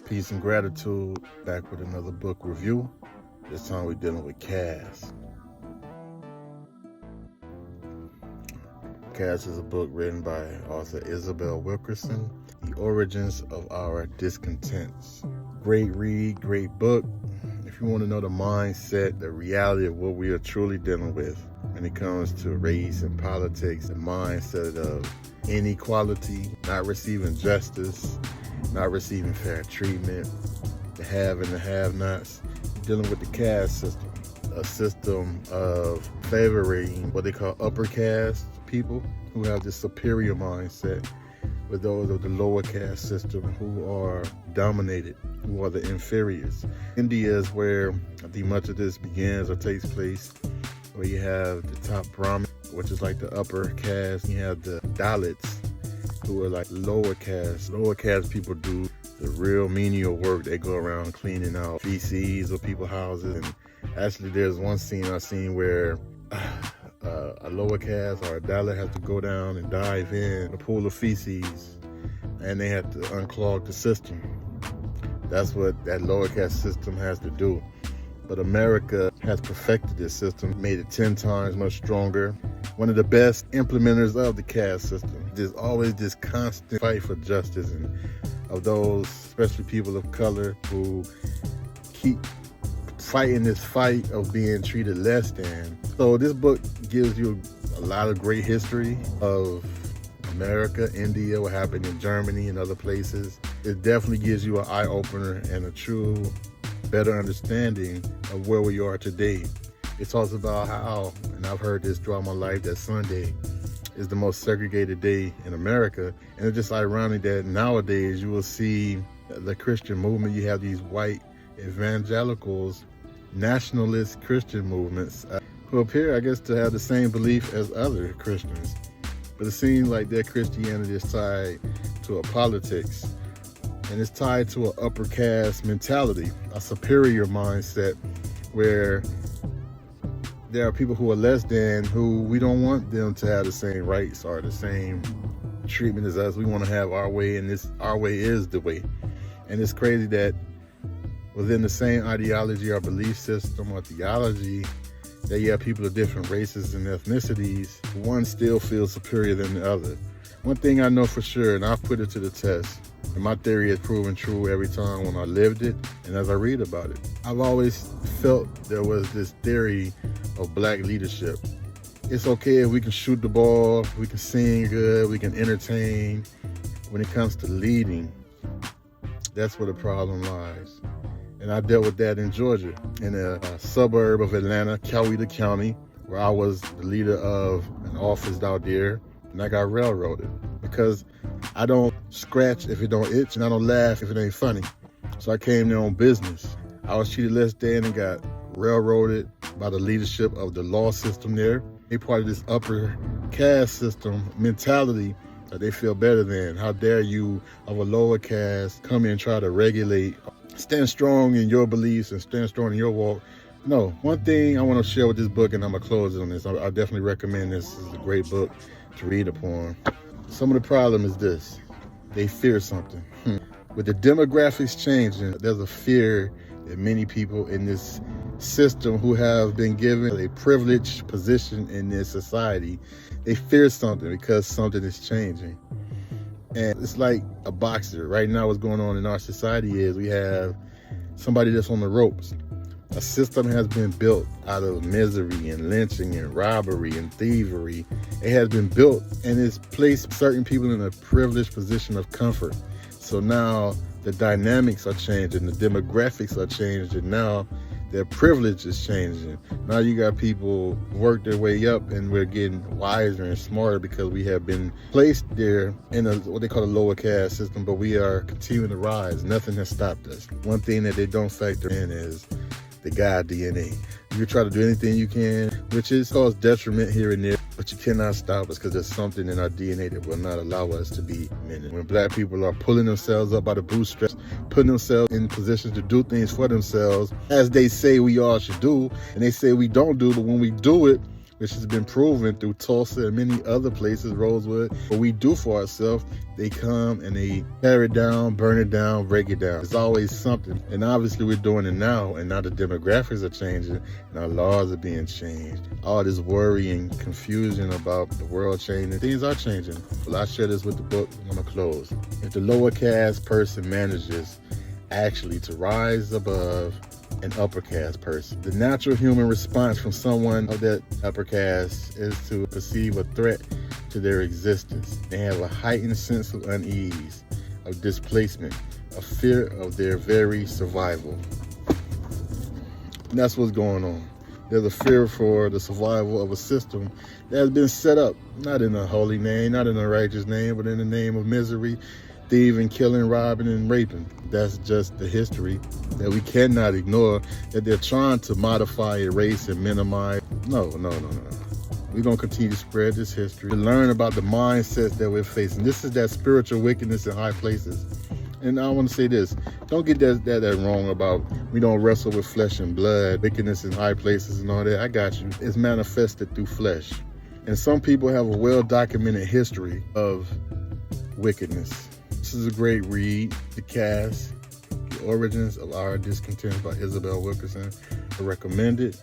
Peace and gratitude, back with another book review. This time we're dealing with Caste. Caste is a book written by author Isabel Wilkerson, The Origins of Our Discontents. Great read, great book. If you want to know the mindset, the reality of what we are truly dealing with when it comes to race and politics, the mindset of inequality, not receiving justice, not receiving fair treatment, the have and the have-nots, dealing with the caste system, a system of favoring what they call upper caste people who have this superior mindset with those of the lower caste system who are dominated, who are the inferiors. India is where I think much of this begins or takes place, where you have the top Brahmin, which is like the upper caste. You have the Dalits, who are like lower caste. Lower caste people do the real menial work. They go around cleaning out feces of people's houses. And actually, there's one scene I've seen where a lower caste or a Dalit has to go down and dive in a pool of feces, and they have to unclog the system. That's what that lower caste system has to do. But America has perfected this system, made it 10 times much stronger. One of the best implementers of the caste system. There's always this constant fight for justice, and of those, especially people of color, who keep fighting this fight of being treated less than. So this book gives you a lot of great history of America, India, what happened in Germany and other places. It definitely gives you an eye-opener and a true better understanding of where we are today. It talks about how, and I've heard this throughout my life, that Sunday is the most segregated day in America. And it's just ironic that nowadays you will see the Christian movement. You have these white evangelicals, nationalist Christian movements who appear, I guess, to have the same belief as other Christians. But it seems like their Christianity is tied to a politics, and it's tied to an upper caste mentality, a superior mindset, where there are people who are less than, who we don't want them to have the same rights or the same treatment as us. We want to have our way, and our way is the way. And it's crazy that within the same ideology or belief system or theology, that you have people of different races and ethnicities, one still feels superior than the other. One thing I know for sure, and I've put it to the test, and my theory has proven true every time when I lived it and as I read about it. I've always felt there was this theory of black leadership. It's okay if we can shoot the ball, we can sing good, we can entertain. When it comes to leading, that's where the problem lies. And I dealt with that in Georgia, in a suburb of Atlanta, Coweta County, where I was the leader of an office out there, and I got railroaded because I don't scratch if it don't itch, and I don't laugh if it ain't funny. So I came there on business. I was treated less than and got railroaded by the leadership of the law system there. They part of this upper caste system mentality that they feel better than. How dare you of a lower caste come in and try to regulate, stand strong in your beliefs and stand strong in your walk. No, one thing I want to share with this book, and I'm going to close it on this. I definitely recommend this. This is a great book to read upon. Some of the problem is this: they fear something. With the demographics changing, there's a fear that many people in this system who have been given a privileged position in this society, they fear something because something is changing. And it's like a boxer. Right now what's going on in our society is we have somebody that's on the ropes. A system has been built out of misery and lynching and robbery and thievery. It has been built, and it's placed certain people in a privileged position of comfort. So now the dynamics are changing, the demographics are changing. Now their privilege is changing. Now you got people work their way up, and we're getting wiser and smarter because we have been placed there in what they call a lower caste system, but we are continuing to rise. Nothing has stopped us. One thing that they don't factor in is the God DNA. You try to do anything you can, which is cause detriment here and there, but you cannot stop us because there's something in our DNA that will not allow us to be men. When black people are pulling themselves up by the bootstraps, putting themselves in positions to do things for themselves, as they say we all should do, and they say we don't do, but when we do it, which has been proven through Tulsa and many other places, Rosewood. What we do for ourselves, they come and they tear it down, burn it down, break it down. It's always something. And obviously we're doing it now, and now the demographics are changing and our laws are being changed. All this worry and confusion about the world changing, things are changing. Well, I share this with the book. I'm gonna close. If the lower caste person manages actually to rise above an upper caste person, the natural human response from someone of that upper caste is to perceive a threat to their existence. They have a heightened sense of unease, of displacement, a fear of their very survival. And that's what's going on. There's a fear for the survival of a system that has been set up, not in a holy name, not in a righteous name, but in the name of misery, thieving, killing, robbing, and raping. That's just the history that we cannot ignore, that they're trying to modify, erase, and minimize. No. We're going to continue to spread this history, to learn about the mindsets that we're facing. This is that spiritual wickedness in high places. And I want to say this, don't get that wrong about we don't wrestle with flesh and blood, wickedness in high places and all that. I got you. It's manifested through flesh. And some people have a well-documented history of wickedness. This is a great read, The Cast, The Origins of Our Discontents by Isabel Wilkerson. I recommend it.